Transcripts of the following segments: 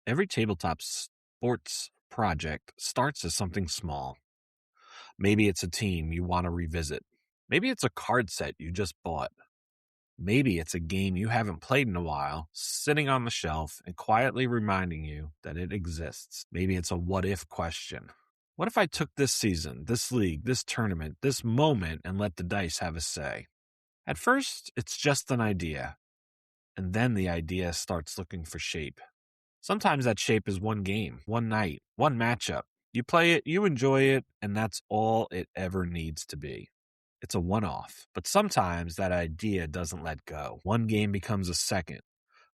Every tabletop sports project starts as something small. Maybe it's a team you want to revisit. Maybe it's a card set you just bought. Maybe it's a game you haven't played in a while, sitting on the shelf and quietly reminding you that it exists. Maybe it's a what if question. What if I took this season, this league, this tournament, this moment, and let the dice have a say? At first, it's just an idea, and then the idea starts looking for shape. Sometimes that shape is one game, one night, one matchup. You play it, you enjoy it, and that's all it ever needs to be. It's a one-off. But sometimes that idea doesn't let go. One game becomes a second.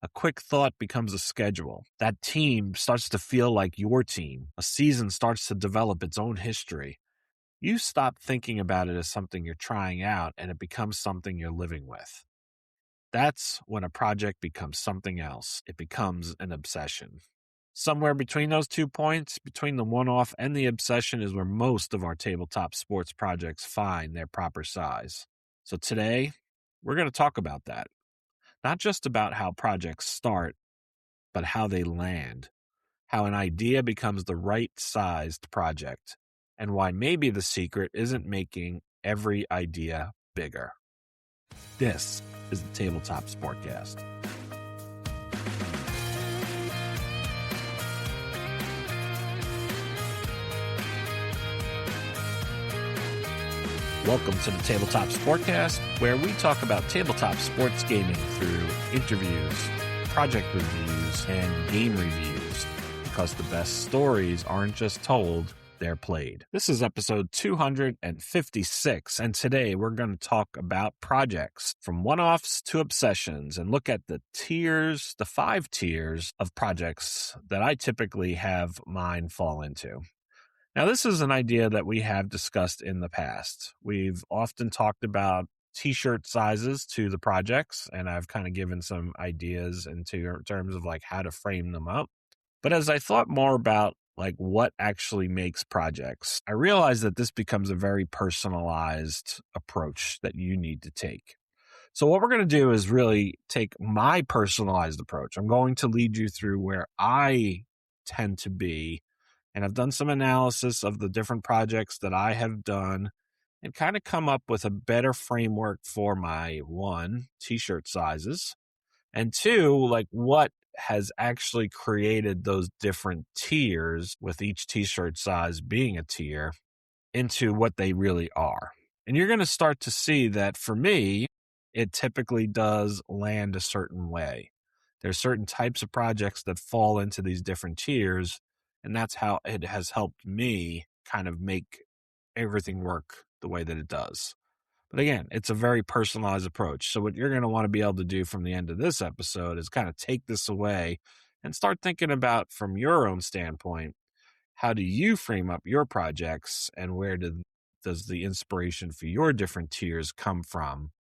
A quick thought becomes a schedule. That team starts to feel like your team. A season starts to develop its own history. You stop thinking about it as something you're trying out, and it becomes something you're living with. That's when a project becomes something else. It becomes an obsession. Somewhere between those 2 points, between the one-off and the obsession, is where most of our tabletop sports projects find their proper size. So today, we're going to talk about that. Not just about how projects start, but how they land. How an idea becomes the right-sized project, and why maybe the secret isn't making every idea bigger. This is the Tabletop Sportcast. Welcome to the Tabletop Sportcast, where we talk about tabletop sports gaming through interviews, project reviews, and game reviews, because the best stories aren't just told, they're played. This is episode 256, and today we're going to talk about projects, from one-offs to obsessions, and look at the tiers, the 5 tiers of projects that I typically have mine fall into. Now, this is an idea that we have discussed in the past. We've often talked about t-shirt sizes to the projects, and I've kind of given some ideas in terms of like how to frame them up. But as I thought more about like what actually makes projects, I realized that this becomes a very personalized approach that you need to take. So what we're going to do is really take my personalized approach. I'm going to lead you through where I tend to be, and I've done some analysis of the different projects that I have done and kind of come up with a better framework for my 1, t-shirt sizes, and 2, like what has actually created those different tiers, with each t-shirt size being a tier, into what they really are. And you're going to start to see that for me, it typically does land a certain way. There's certain types of projects that fall into these different tiers, and that's how it has helped me kind of make everything work the way that it does. But again, it's a very personalized approach. So what you're going to want to be able to do from the end of this episode is kind of take this away and start thinking about, from your own standpoint, how do you frame up your projects, and where does the inspiration for your different tiers come from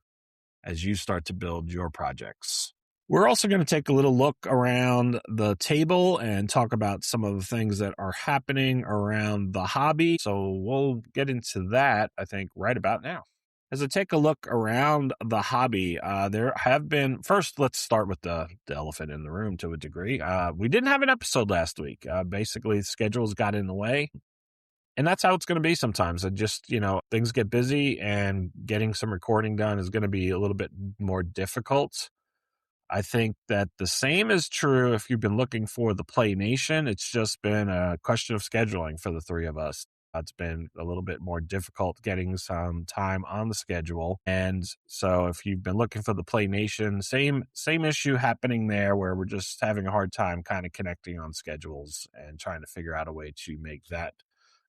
as you start to build your projects? We're also going to take a little look around the table and talk about some of the things that are happening around the hobby. So we'll get into that, I think, right about now. As I take a look around the hobby, there have been, first, let's start with the elephant in the room to a degree. We didn't have an episode last week. Basically, schedules got in the way. And that's how it's going to be sometimes. It just, things get busy, and getting some recording done is going to be a little bit more difficult. I think that the same is true if you've been looking for the Play Nation. It's just been a question of scheduling for the 3 of us. It's been a little bit more difficult getting some time on the schedule. And so if you've been looking for the Play Nation, same issue happening there, where we're just having a hard time kind of connecting on schedules and trying to figure out a way to make that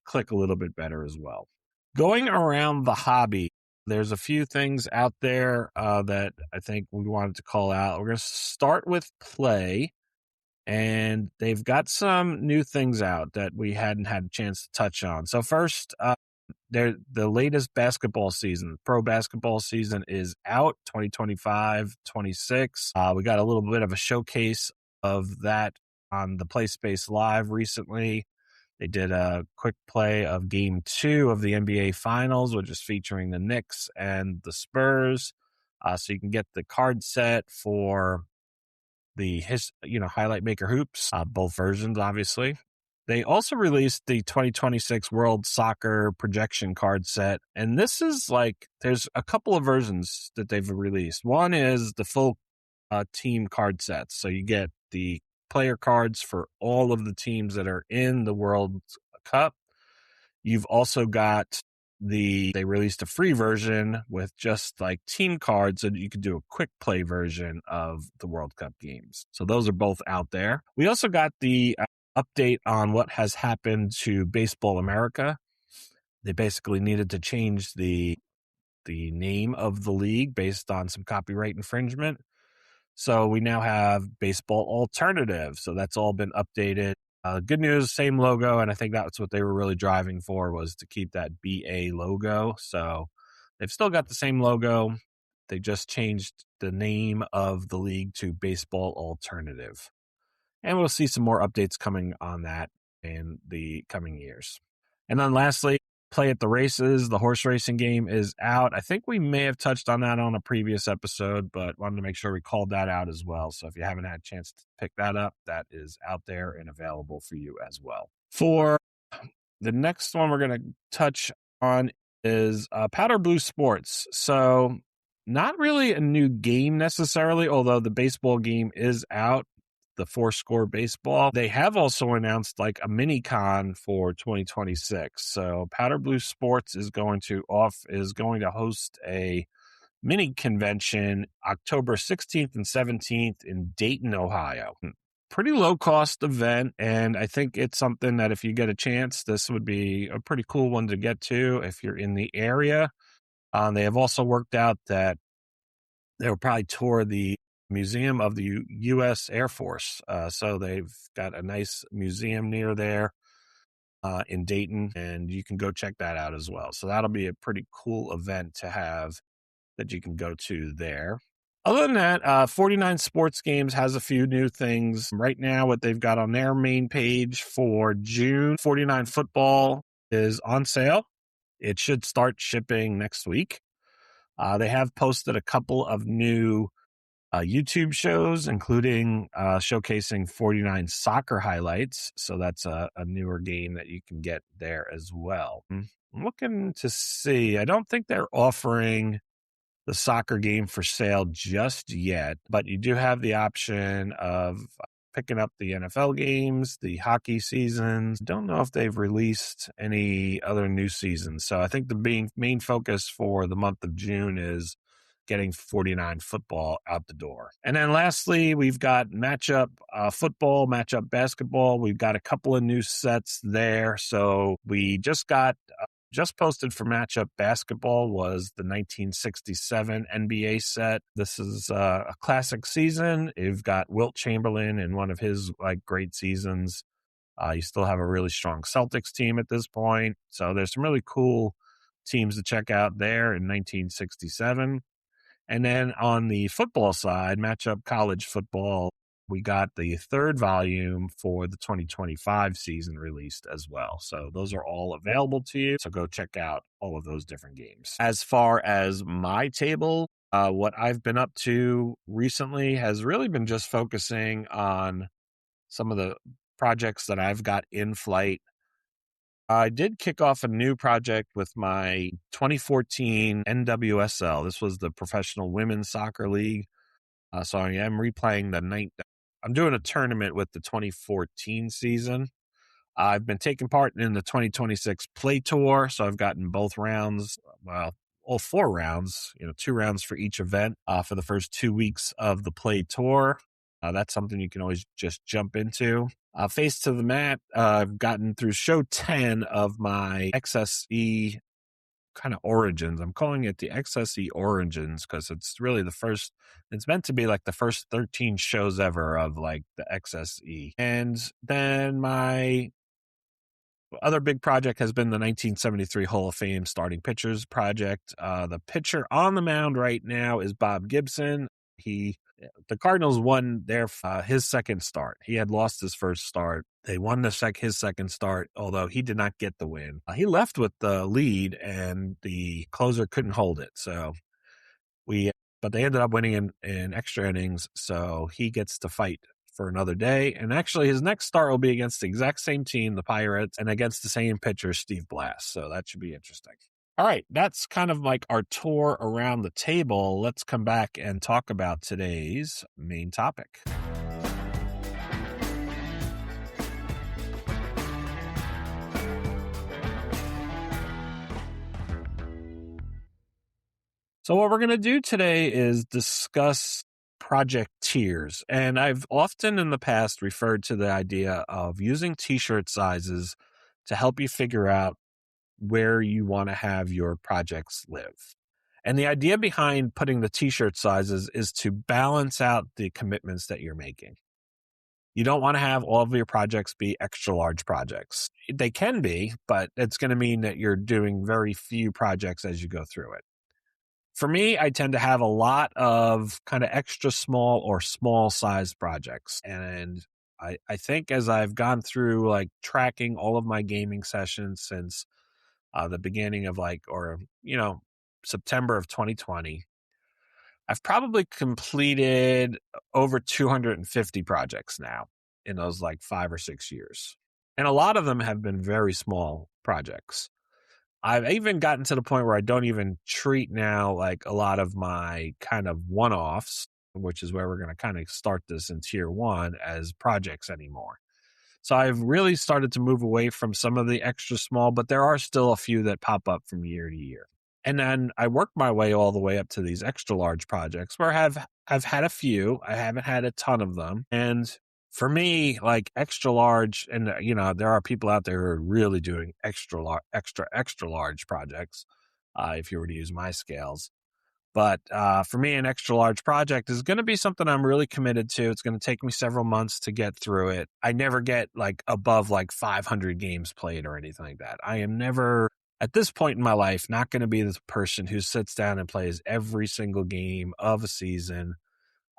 click a little bit better as well. Going around the hobby, there's a few things out there that I think we wanted to call out. We're going to start with Play, and they've got some new things out that we hadn't had a chance to touch on. So first, the latest basketball season, pro basketball season, is out, 2025-26. We got a little bit of a showcase of that on the PlaySpace Live recently. They did a quick play of Game 2 of the NBA Finals, which is featuring the Knicks and the Spurs. So you can get the card set for the highlight maker hoops, both versions, obviously. They also released the 2026 World Soccer projection card set. And this is there's a couple of versions that they've released. One is the full team card sets. So you get the player cards for all of the teams that are in the World Cup. You've also got they released a free version with just team cards so that you could do a quick play version of the World Cup games. So those are both out there. We also got the update on what has happened to Baseball America. They basically needed to change the name of the league based on some copyright infringement. So we now have Baseball Alternative. So that's all been updated. Good news, same logo, and I think that's what they were really driving for, was to keep that BA logo. So they've still got the same logo. They just changed the name of the league to Baseball Alternative. And we'll see some more updates coming on that in the coming years. And then lastly, Play at the Races, the horse racing game, is out. I think we may have touched on that on a previous episode, but wanted to make sure we called that out as well. So if you haven't had a chance to pick that up, that is out there and available for you as well. For the next one we're going to touch on is Powder Blue Sports. So not really a new game necessarily, although the baseball game is out. The 4-score baseball. They have also announced a mini con for 2026. So Powder Blue Sports is going to host a mini convention October 16th and 17th in Dayton, Ohio. Pretty low cost event, and I think it's something that if you get a chance, this would be a pretty cool one to get to if you're in the area. They have also worked out that they'll probably tour the Museum of the U.S. Air Force. So they've got a nice museum near there in Dayton, and you can go check that out as well. So that'll be a pretty cool event to have that you can go to there. Other than that, 49 Sports Games has a few new things. Right now, what they've got on their main page for June, 49 Football is on sale. It should start shipping next week. They have posted a couple of new YouTube shows, including showcasing 49 soccer highlights. So that's a newer game that you can get there as well. I'm looking to see. I don't think they're offering the soccer game for sale just yet, but you do have the option of picking up the NFL games, the hockey seasons. Don't know if they've released any other new seasons. So I think the main focus for the month of June is getting 49 football out the door. And then lastly, we've got matchup football, matchup basketball. We've got a couple of new sets there. So we just posted for matchup basketball was the 1967 NBA set. This is a classic season. You've got Wilt Chamberlain in one of his great seasons. You still have a really strong Celtics team at this point. So there's some really cool teams to check out there in 1967. And then on the football side, matchup college football, we got the third volume for the 2025 season released as well. So those are all available to you. So go check out all of those different games. As far as my table, what I've been up to recently has really been just focusing on some of the projects that I've got in flight. I did kick off a new project with my 2014 NWSL. This was the Professional Women's Soccer League. So I am replaying I'm doing a tournament with the 2014 season. I've been taking part in the 2026 Play Tour. So I've gotten both rounds, all 4 rounds, 2 rounds for each event for the first 2 weeks of the Play Tour. That's something you can always just jump into. Face to the mat, I've gotten through show 10 of my XSE kind of origins. I'm calling it the XSE origins because it's really it's meant to be the first 13 shows ever of the XSE. And then my other big project has been the 1973 Hall of Fame starting pitchers project. The pitcher on the mound right now is Bob Gibson. The Cardinals won his second start. He had lost his first start. They won his second start, although he did not get the win. He left with the lead, and the closer couldn't hold it. So we but they ended up winning in extra innings. So he gets to fight for another day. And actually, his next start will be against the exact same team, the Pirates, and against the same pitcher, Steve Blass. So that should be interesting. All right, that's kind of like our tour around the table. Let's come back and talk about today's main topic. So what we're going to do today is discuss project tiers. And I've often in the past referred to the idea of using t-shirt sizes to help you figure out where you want to have your projects live. And the idea behind putting the t-shirt sizes is to balance out the commitments that you're making. You don't want to have all of your projects be extra large projects. They can be, but it's going to mean that you're doing very few projects as you go through it. For me, I tend to have a lot of kind of extra small or small sized projects. And I think as I've gone through like tracking all of my gaming sessions since the beginning of September of 2020, I've probably completed over 250 projects now in those like 5 or 6 years. And a lot of them have been very small projects. I've even gotten to the point where I don't even treat now like a lot of my kind of one-offs, which is where we're going to kind of start this in tier 1 as projects anymore. So I've really started to move away from some of the extra small, but there are still a few that pop up from year to year. And then I work my way all the way up to these extra large projects where I've had a few. I haven't had a ton of them. And for me, like extra large, and there are people out there who are really doing extra large projects, if you were to use my scales. But for me, an extra large project is going to be something I'm really committed to. It's going to take me several months to get through it. I never get like above like 500 games played or anything like that. I am never, at this point in my life, not going to be this person who sits down and plays every single game of a season,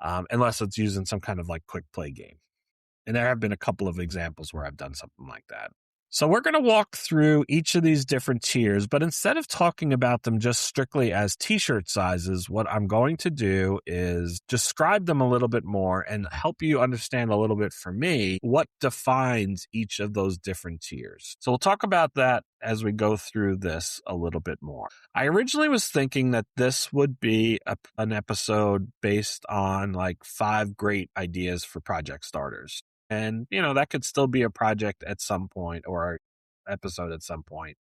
unless it's using some kind of like quick play game. And there have been a couple of examples where I've done something like that. So we're going to walk through each of these different tiers, but instead of talking about them just strictly as t-shirt sizes, what I'm going to do is describe them a little bit more and help you understand a little bit for me what defines each of those different tiers. So we'll talk about that as we go through this a little bit more. I originally was thinking that this would be an episode based on like 5 great ideas for project starters. And, that could still be a project at some point or an episode at some point.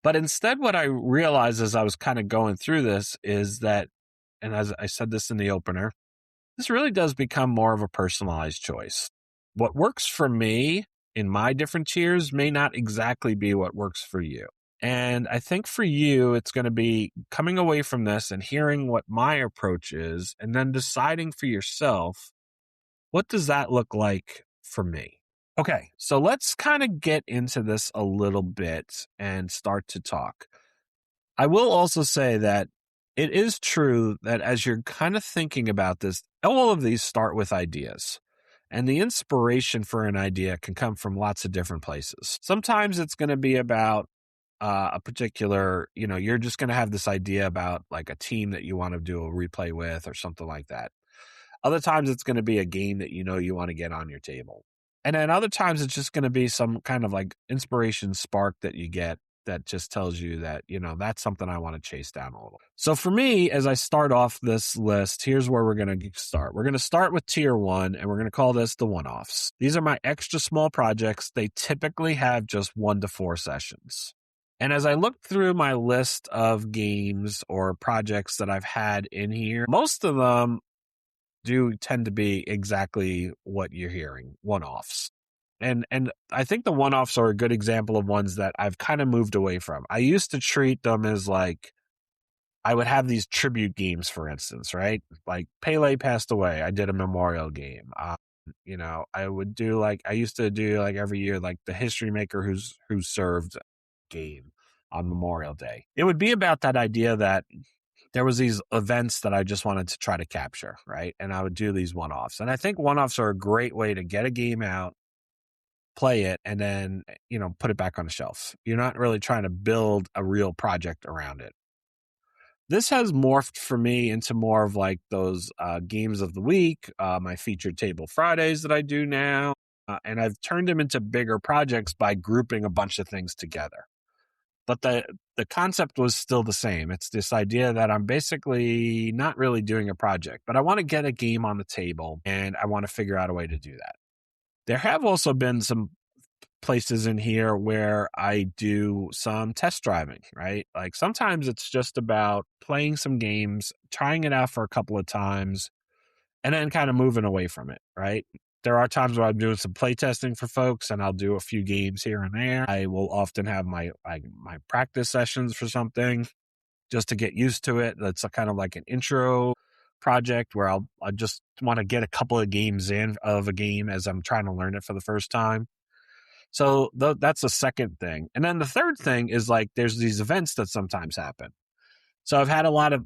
But instead, what I realized as I was kind of going through this is that, and as I said this in the opener, this really does become more of a personalized choice. What works for me in my different tiers may not exactly be what works for you. And I think for you, it's going to be coming away from this and hearing what my approach is and then deciding for yourself, what does that look like for me? Okay, so let's kind of get into this a little bit and start to talk. I will also say that it is true that as you're kind of thinking about this, all of these start with ideas. And the inspiration for an idea can come from lots of different places. Sometimes it's going to be about a particular, you're just going to have this idea about like a team that you want to do a replay with or something like that. Other times it's going to be a game that you want to get on your table. And then other times it's just going to be some kind of like inspiration spark that you get that just tells you that, that's something I want to chase down a little. So for me, as I start off this list, here's where we're going to start. We're going to start with tier 1, and we're going to call this the one-offs. These are my extra small projects. They typically have just 1 to 4 sessions. And as I look through my list of games or projects that I've had in here, most of them do tend to be exactly what you're hearing, one-offs. And I think the one-offs are a good example of ones that I've kind of moved away from. I used to treat them as like, I would have these tribute games, for instance, right? Like Pele passed away. I did a memorial game. I would do I used to do every year, like the history maker who served game on Memorial Day. It would be about that idea that there was these events that I just wanted to try to capture, right? And I would do these one-offs. And I think one-offs are a great way to get a game out, play it, and then, put it back on the shelf. You're not really trying to build a real project around it. This has morphed for me into more of like those games of the week, my featured table Fridays that I do now. And I've turned them into bigger projects by grouping a bunch of things together. But the concept was still the same. It's this idea that I'm basically not really doing a project, but I want to get a game on the table and I want to figure out a way to do that. There have also been some places in here where I do some test driving, right? Like sometimes it's just about playing some games, trying it out for a couple of times, and then kind of moving away from it, right? There are times where I'm doing some play testing for folks and I'll do a few games here and there. I will often have my practice sessions for something just to get used to it. That's a kind of like an intro project where I just want to get a couple of games in of a game as I'm trying to learn it for the first time. So that's the second thing. And then the third thing is like there's these events that sometimes happen. So I've had a lot of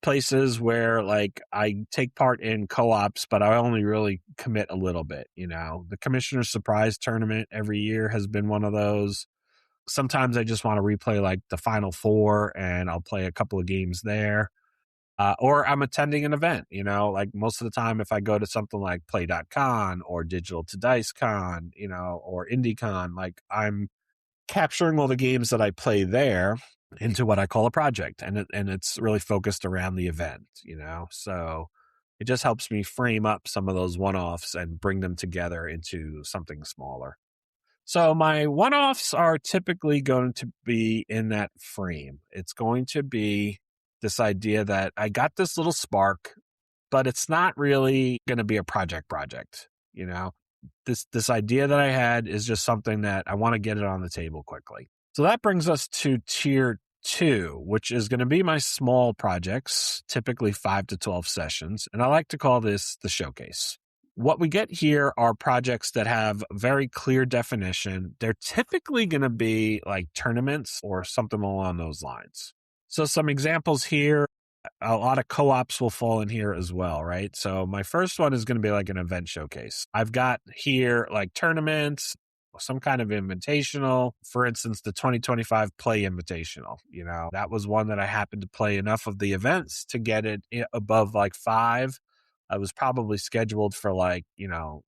places where like I take part in co-ops, but I only really commit a little bit, you know. The Commissioner's Surprise Tournament every year has been one of those. Sometimes I just want to replay like the Final Four and I'll play a couple of games there. Or I'm attending an event, you know, like most of the time if I go to something like Play.con or Digital to Dice Con, you know, or IndieCon, like I'm capturing all the games that I play there into what I call a project. And it's really focused around the event, you know, so it just helps me frame up some of those one-offs and bring them together into something smaller. So my one-offs are typically going to be in that frame. It's going to be this idea that I got this little spark, but it's not really going to be a project, you know. This idea that I had is just something that I want to get it on the table quickly. So that brings us to tier 2, which is going to be my small projects, typically 5 to 12 sessions, and I like to call this the showcase. What we get here are projects that have very clear definition. They're typically going to be like tournaments or something along those lines. So some examples here, a lot of co-ops will fall in here as well, right? So my first one is going to be like an event showcase. I've got here like tournaments, some kind of invitational. For instance, the 2025 Play Invitational, you know, that was one that I happened to play enough of the events to get it above like 5. I was probably scheduled for like, you know,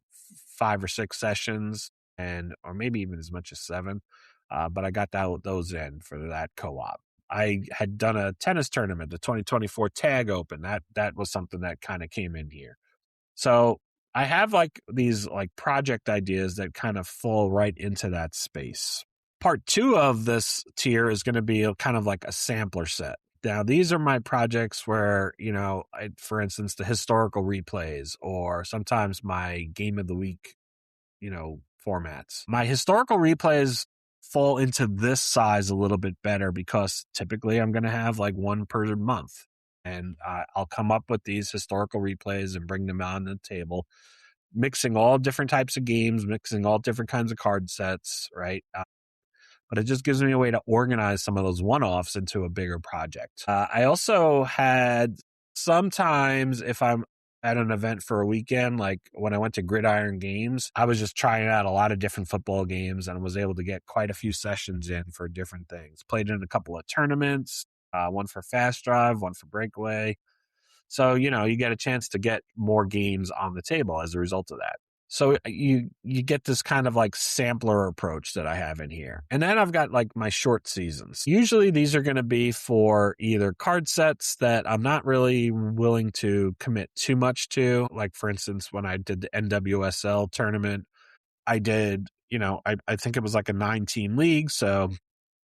5 or 6 sessions or maybe even as much as 7. But I got those in for that co-op. I had done a tennis tournament, the 2024 Tag Open. That was something that kind of came in here. So I have like these like project ideas that kind of fall right into that space. Part 2 of this tier is going to be kind of like a sampler set. Now, these are my projects where, you know, for instance, the historical replays or sometimes my game of the week, you know, formats. My historical replays fall into this size a little bit better because typically I'm going to have like one per month. And I'll come up with these historical replays and bring them on the table, mixing all different types of games, mixing all different kinds of card sets, right? But it just gives me a way to organize some of those one-offs into a bigger project. I also had sometimes if I'm at an event for a weekend, like when I went to Gridiron Games, I was just trying out a lot of different football games and was able to get quite a few sessions in for different things. Played in a couple of tournaments, one for Fast Drive, one for Breakaway. So, you know, you get a chance to get more games on the table as a result of that. So you get this kind of like sampler approach that I have in here. And then I've got like my short seasons. Usually these are going to be for either card sets that I'm not really willing to commit too much to. Like for instance, when I did the NWSL tournament, I did, you know, I think it was like a 9-team league. So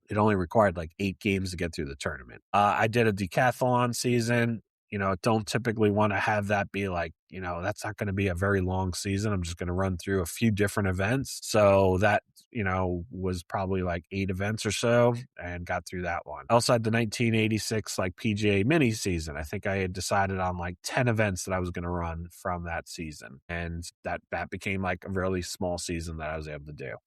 it only required like 8 games to get through the tournament. I did a decathlon season. You know, don't typically want to have that be like, you know, that's not going to be a very long season. I'm just going to run through a few different events. So that, you know, was probably like 8 events or so and got through that one. I also had the 1986 like PGA mini season. I think I had decided on like 10 events that I was going to run from that season. And that became like a really small season that I was able to do.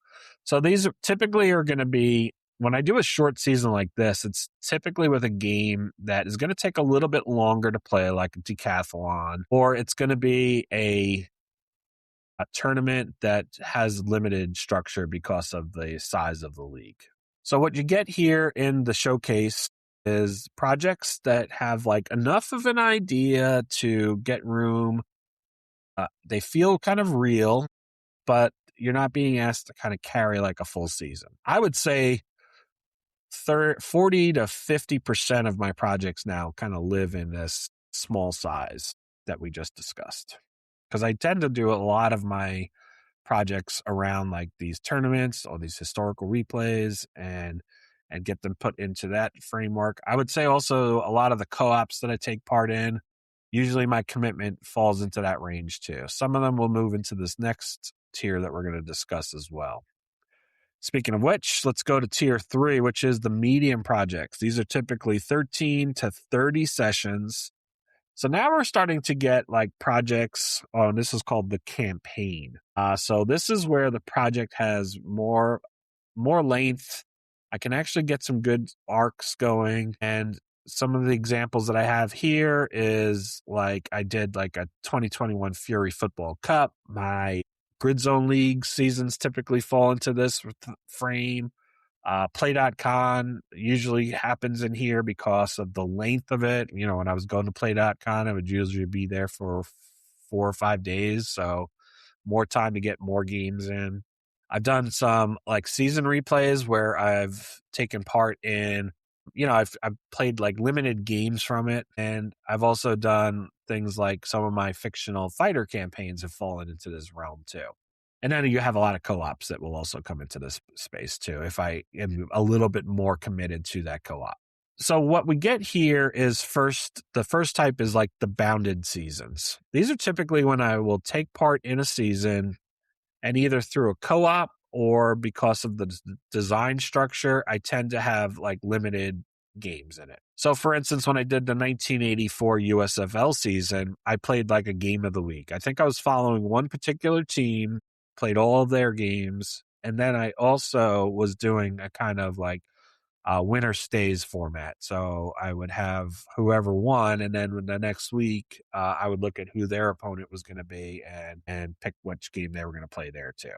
So these typically are going to be, when I do a short season like this, it's typically with a game that is going to take a little bit longer to play, like a decathlon, or it's going to be a tournament that has limited structure because of the size of the league. So what you get here in the showcase is projects that have like enough of an idea to get room. They feel kind of real, but you're not being asked to kind of carry like a full season. I would say 40 to 50% of my projects now kind of live in this small size that we just discussed. Because I tend to do a lot of my projects around like these tournaments or these historical replays and get them put into that framework. I would say also a lot of the co-ops that I take part in, usually my commitment falls into that range too. Some of them will move into this next tier that we're going to discuss as well. Speaking of which, let's go to tier 3, which is the medium projects. These are typically 13 to 30 sessions. So now we're starting to get like projects. Oh, and this is called the campaign. So this is where the project has more length. I can actually get some good arcs going. And some of the examples that I have here is like I did like a 2021 Fury Football Cup. My Grid Zone League seasons typically fall into this frame. Play.con usually happens in here because of the length of it. You know, when I was going to Play.con, I would usually be there for 4 or 5 days. So more time to get more games in. I've done some like season replays where I've taken part in, you know, I've played like limited games from it. And I've also done things like some of my fictional fighter campaigns have fallen into this realm too. And then you have a lot of co-ops that will also come into this space too, if I am a little bit more committed to that co-op. So what we get here is the first type is like the bounded seasons. These are typically when I will take part in a season and either through a co-op or because of the design structure, I tend to have like limited games in it. So for instance, when I did the 1984 USFL season, I played like a game of the week. I think I was following one particular team, played all of their games, and then I also was doing a kind of like winner stays format. So I would have whoever won, and then the next week I would look at who their opponent was going to be and pick which game they were going to play there too.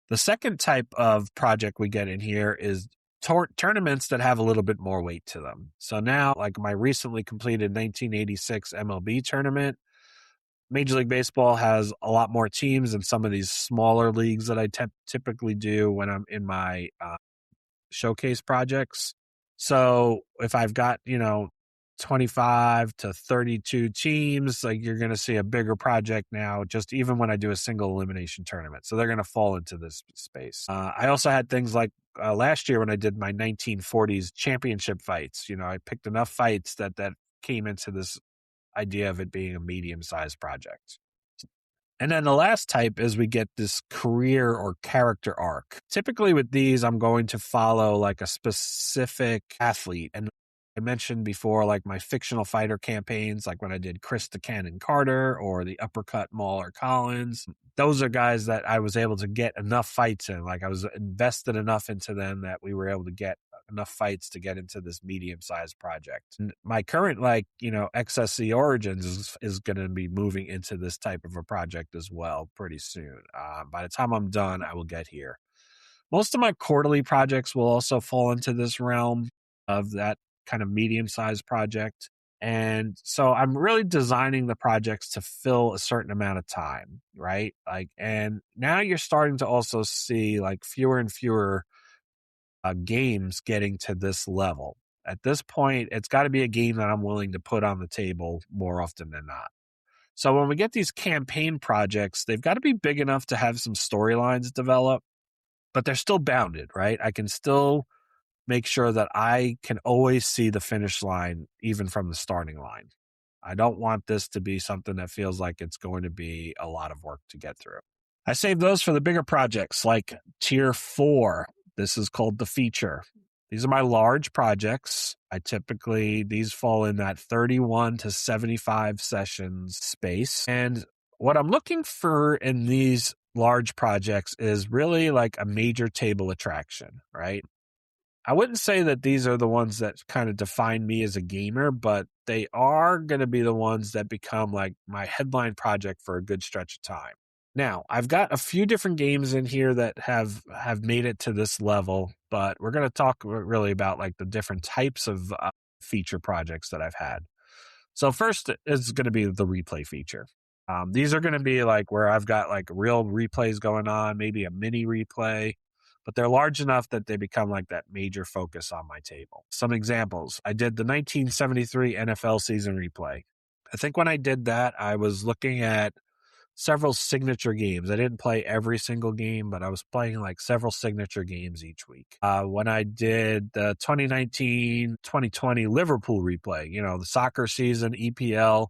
The second type of project we get in here is tournaments that have a little bit more weight to them. So now, like my recently completed 1986 MLB tournament, Major League Baseball has a lot more teams than some of these smaller leagues that I typically do when I'm in my showcase projects. So if I've got, 25 to 32 teams, like you're going to see a bigger project now, just even when I do a single elimination tournament. So they're going to fall into this space. I also had things like last year when I did my 1940s championship fights, I picked enough fights that came into this idea of it being a medium-sized project. And then the last type is we get this career or character arc. Typically with these, I'm going to follow like a specific athlete. And I mentioned before, like my fictional fighter campaigns, like when I did Chris the Cannon Carter or the Uppercut Mauler Collins. Those are guys that I was able to get enough fights in. Like I was invested enough into them that we were able to get enough fights to get into this medium-sized project. And my current, XSC Origins is going to be moving into this type of a project as well pretty soon. By the time I'm done, I will get here. Most of my quarterly projects will also fall into this realm of that kind of medium-sized project. And so I'm really designing the projects to fill a certain amount of time, right? And now you're starting to also see like fewer and fewer games getting to this level. At this point, it's got to be a game that I'm willing to put on the table more often than not. So when we get these campaign projects, they've got to be big enough to have some storylines develop, but they're still bounded, right? I can still make sure that I can always see the finish line, even from the starting line. I don't want this to be something that feels like it's going to be a lot of work to get through. I save those for the bigger projects like tier 4. This is called the feature. These are my large projects. These fall in that 31 to 75 sessions space. And what I'm looking for in these large projects is really like a major table attraction, right? I wouldn't say that these are the ones that kind of define me as a gamer, but they are going to be the ones that become like my headline project for a good stretch of time. Now, I've got a few different games in here that have made it to this level, but we're going to talk really about like the different types of feature projects that I've had. So first is going to be the replay feature. These are going to be like where I've got like real replays going on, maybe a mini replay, but they're large enough that they become like that major focus on my table. Some examples. I did the 1973 NFL season replay. I think when I did that, I was looking at several signature games. I didn't play every single game, but I was playing like several signature games each week. When I did the 2019-2020 Liverpool replay, the soccer season, EPL,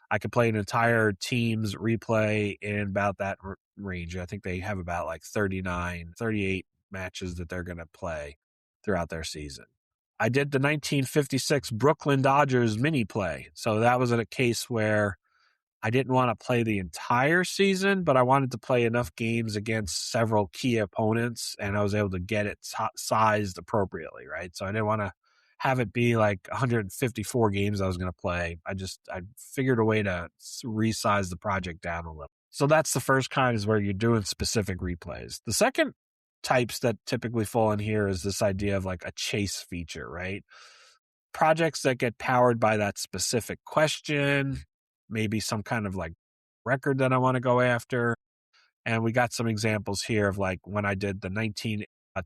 I could play an entire team's replay in about that range. I think they have about like 38 matches that they're going to play throughout their season. I did the 1956 Brooklyn Dodgers mini play. So that was in a case where I didn't want to play the entire season, but I wanted to play enough games against several key opponents, and I was able to get it sized appropriately, right? So I didn't want to have it be like 154 games I was going to play. I figured a way to resize the project down a little. So that's the first kind, is where you're doing specific replays. The second types that typically fall in here is this idea of like a chase feature, right? Projects that get powered by that specific question, maybe some kind of like record that I want to go after. And we got some examples here of like when I did the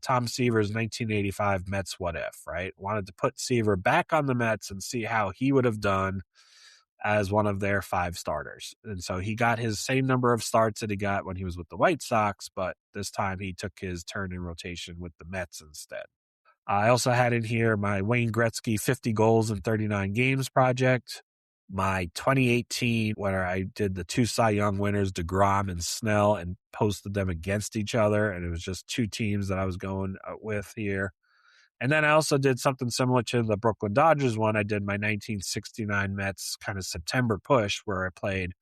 Tom Seaver's 1985 Mets What If, right? Wanted to put Seaver back on the Mets and see how he would have done as one of their 5 starters. And so he got his same number of starts that he got when he was with the White Sox, but this time he took his turn in rotation with the Mets instead. I also had in here my Wayne Gretzky 50 goals in 39 games project. My 2018, where I did the 2 Cy Young winners, DeGrom and Snell, and posted them against each other. And it was just 2 teams that I was going with here. And then I also did something similar to the Brooklyn Dodgers one. I did my 1969 Mets kind of September push, where I played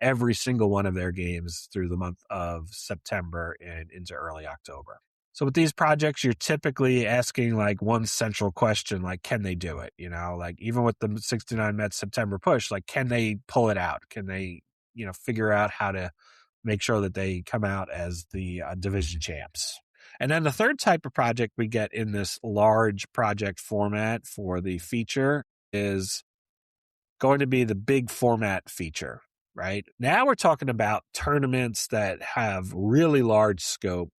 every single one of their games through the month of September and into early October. So with these projects, you're typically asking like one central question, like, can they do it? Like even with the 69 Mets September push, like, can they pull it out? Can they, figure out how to make sure that they come out as the division champs? And then the third type of project we get in this large project format for the feature is going to be the big format feature, right? Now we're talking about tournaments that have really large scope.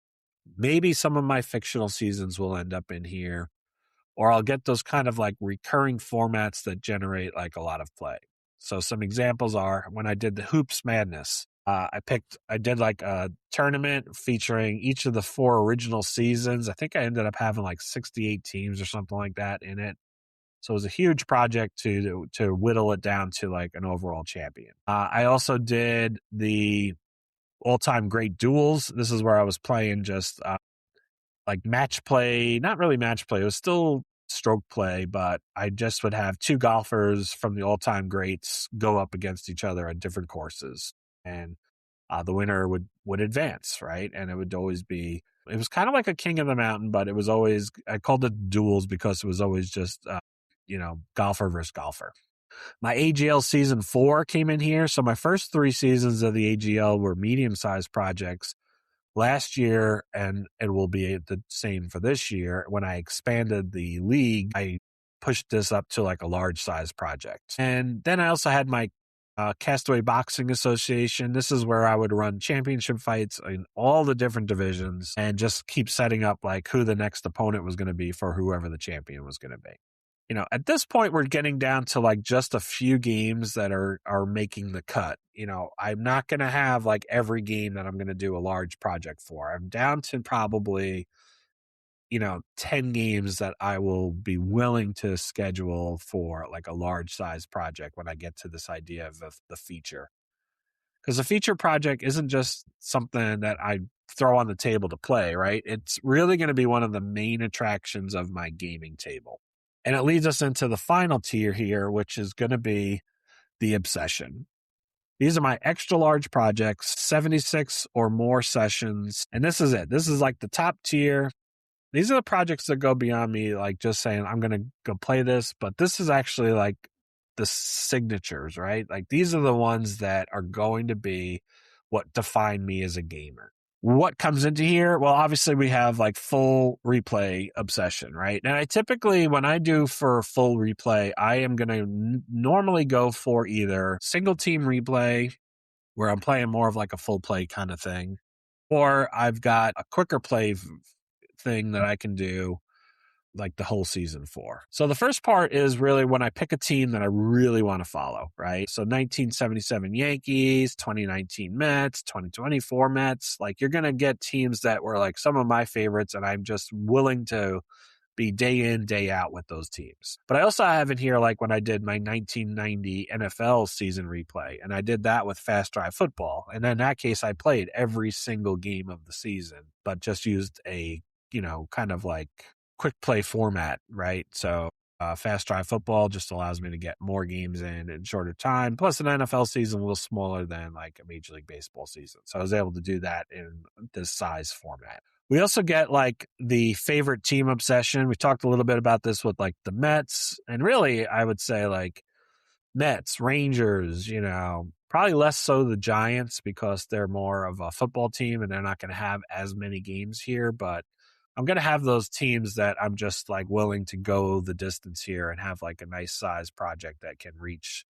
Maybe some of my fictional seasons will end up in here, or I'll get those kind of like recurring formats that generate like a lot of play. So some examples are when I did the Hoops Madness. I did like a tournament featuring each of the 4 original seasons. I think I ended up having like 68 teams or something like that in it. So it was a huge project to whittle it down to like an overall champion. I also did the all-time great duels. This is where I was playing just like match play, not really match play. It was still stroke play, but I just would have 2 golfers from the all-time greats go up against each other at different courses. And the winner would advance, right? And it would always be, it was kind of like a King of the Mountain, but it was always, I called it duels because it was always just, golfer versus golfer. My AGL season 4 came in here. So my first 3 seasons of the AGL were medium-sized projects. Last year, and it will be the same for this year, when I expanded the league, I pushed this up to like a large size project. And then I also had my Castaway Boxing Association. This is where I would run championship fights in all the different divisions and just keep setting up like who the next opponent was going to be for whoever the champion was going to be. At this point, we're getting down to like just a few games that are making the cut. I'm not going to have like every game that I'm going to do a large project for. I'm down to probably, 10 games that I will be willing to schedule for like a large size project when I get to this idea of the feature. Because a feature project isn't just something that I throw on the table to play, right? It's really going to be one of the main attractions of my gaming table. And it leads us into the final tier here, which is going to be the obsession. These are my extra large projects, 76 or more sessions. And this is it. This is like the top tier. These are the projects that go beyond me, like just saying, I'm going to go play this. But this is actually like the signatures, right? Like these are the ones that are going to be what define me as a gamer. What comes into here? Well, obviously we have like full replay obsession, right? And I typically, when I do for full replay, I am going to normally go for either single team replay, where I'm playing more of like a full play kind of thing, or I've got a quicker play thing that I can do like the whole season for. So the first part is really when I pick a team that I really want to follow, right? So 1977 Yankees, 2019 Mets, 2024 Mets, like you're going to get teams that were like some of my favorites, and I'm just willing to be day in, day out with those teams. But I also have in here like when I did my 1990 NFL season replay, and I did that with Fast Drive Football. And in that case, I played every single game of the season, but just used a, kind of like quick play format, right? So Fast Drive Football just allows me to get more games in shorter time. Plus, an NFL season a little smaller than like a Major League Baseball season. So I was able to do that in this size format. We also get like the favorite team obsession. We talked a little bit about this with like the Mets. And really, I would say like Mets, Rangers, probably less so the Giants because they're more of a football team and they're not going to have as many games here. But I'm going to have those teams that I'm just like willing to go the distance here and have like a nice size project that can reach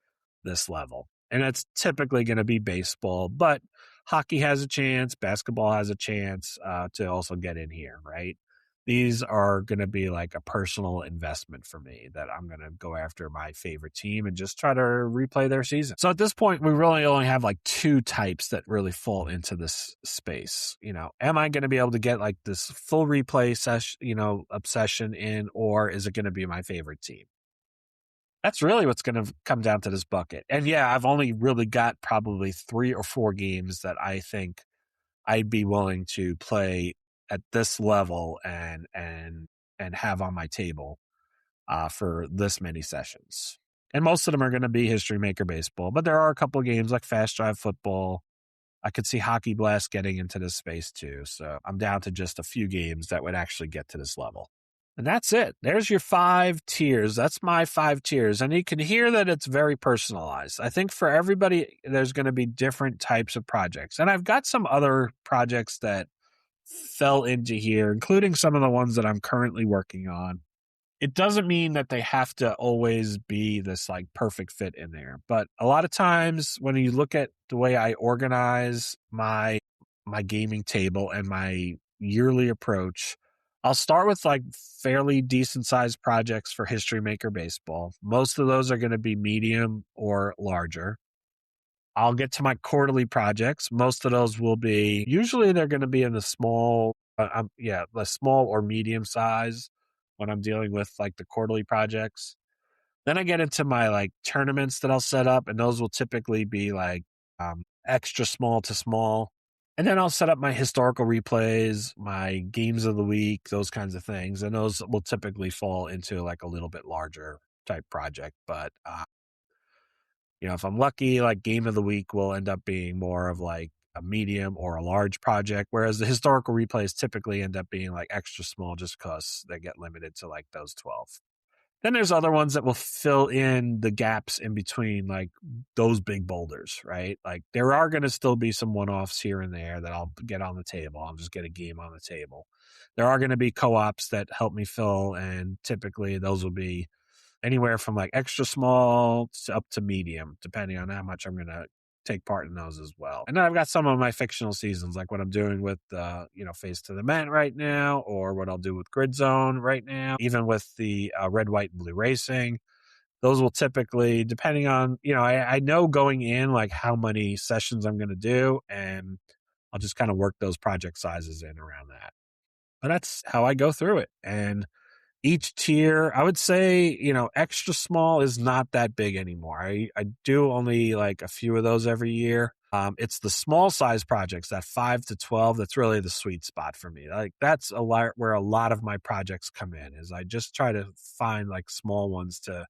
this level. And it's typically going to be baseball, but hockey has a chance, basketball has a chance to also get in here, right? These are going to be like a personal investment for me that I'm going to go after my favorite team and just try to replay their season. So at this point, we really only have like two types that really fall into this space. Am I going to be able to get like this full replay session, obsession in, or is it going to be my favorite team? That's really what's going to come down to this bucket. And yeah, I've only really got probably 3 or 4 games that I think I'd be willing to play at this level and have on my table for this many sessions. And most of them are going to be History Maker Baseball, but there are a couple of games like Fast Drive Football. I could see Hockey Blast getting into this space too. So I'm down to just a few games that would actually get to this level. And that's it. There's your 5 tiers. That's my 5 tiers. And you can hear that it's very personalized. I think for everybody, there's going to be different types of projects. And I've got some other projects that fell into here, including some of the ones that I'm currently working on. It doesn't mean that they have to always be this like perfect fit in there. But a lot of times when you look at the way I organize my gaming table and my yearly approach, I'll start with like fairly decent sized projects for History Maker Baseball. Most of those are going to be medium or larger. I'll get to my quarterly projects. Most of those will be, usually they're going to be in the small, the small or medium size when I'm dealing with like the quarterly projects. Then I get into my like tournaments that I'll set up, and those will typically be like extra small to small. And then I'll set up my historical replays, my games of the week, those kinds of things. And those will typically fall into like a little bit larger type project. But, if I'm lucky, like game of the week will end up being more of like a medium or a large project. Whereas the historical replays typically end up being like extra small just because they get limited to like those 12. Then there's other ones that will fill in the gaps in between like those big boulders, right? Like there are going to still be some one-offs here and there that I'll get on the table. I'll just get a game on the table. There are going to be co-ops that help me fill, and typically those will be anywhere from like extra small to up to medium, depending on how much I'm going to take part in those as well. And then I've got some of my fictional seasons, like what I'm doing with, Face to the Mat right now, or what I'll do with Grid Zone right now, even with the Red, White, and Blue Racing. Those will typically, depending on, I know going in like how many sessions I'm going to do, and I'll just kind of work those project sizes in around that. But that's how I go through it. And each tier, I would say, extra small is not that big anymore. I do only like a few of those every year. It's the small size projects, that 5 to 12, that's really the sweet spot for me. Like that's a lot where a lot of my projects come in, is I just try to find like small ones to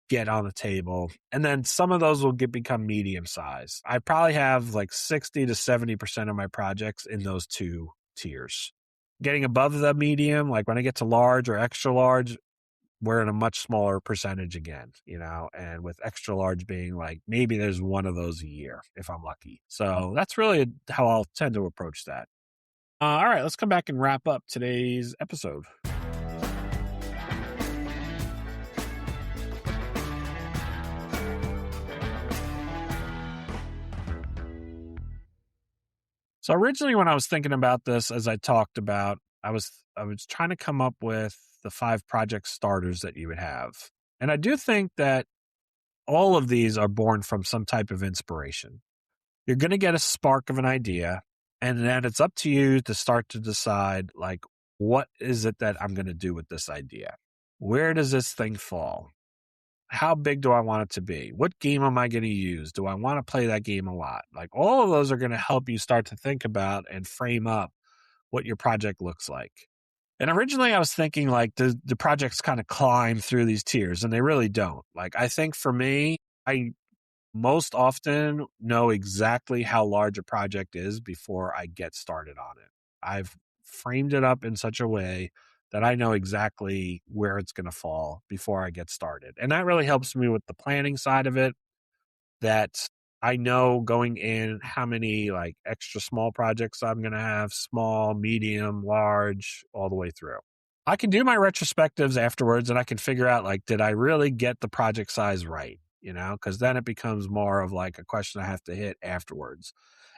get on the table. And then some of those will become medium size. I probably have like 60 to 70% of my projects in those 2 tiers. Getting above the medium, like when I get to large or extra large, we're in a much smaller percentage again, and with extra large being like maybe there's one of those a year if I'm lucky. So that's really how I'll tend to approach that. All right, let's come back and wrap up today's episode. So originally when I was thinking about this, as I talked about, I was trying to come up with the 5 project starters that you would have. And I do think that all of these are born from some type of inspiration. You're going to get a spark of an idea, and then it's up to you to start to decide, like, what is it that I'm going to do with this idea? Where does this thing fall? How big do I want it to be? What game am I going to use? Do I want to play that game a lot? Like, all of those are going to help you start to think about and frame up what your project looks like. And originally I was thinking like the projects kind of climb through these tiers, and they really don't. Like, I think for me, I most often know exactly how large a project is before I get started on it. I've framed it up in such a way that I know exactly where it's going to fall before I get started. And that really helps me with the planning side of it, that I know going in how many like extra small projects I'm going to have, small, medium, large, all the way through. I can do my retrospectives afterwards and I can figure out, like, did I really get the project size right? Because then it becomes more of like a question I have to hit afterwards.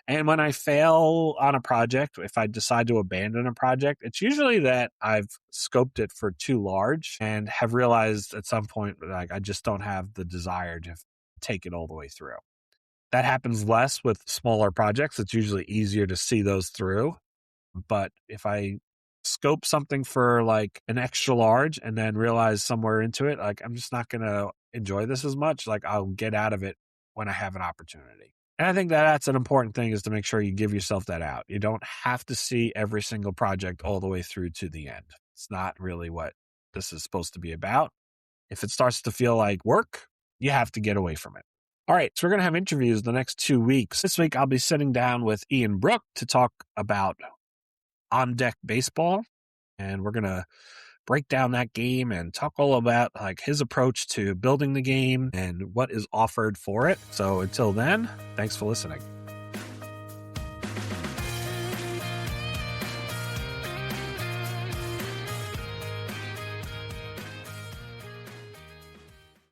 And when I fail on a project, if I decide to abandon a project, it's usually that I've scoped it for too large and have realized at some point, like, I just don't have the desire to take it all the way through. That happens less with smaller projects. It's usually easier to see those through. But if I scope something for like an extra large and then realize somewhere into it, like, I'm just not going to enjoy this as much, like, I'll get out of it when I have an opportunity. And I think that that's an important thing, is to make sure you give yourself that out. You don't have to see every single project all the way through to the end. It's not really what this is supposed to be about. If it starts to feel like work, you have to get away from it. All right, so we're going to have interviews the next 2 weeks. This week, I'll be sitting down with Ian Brook to talk about On Deck Baseball, and we're going to break down that game and talk all about like his approach to building the game and what is offered for it. So until then, thanks for listening.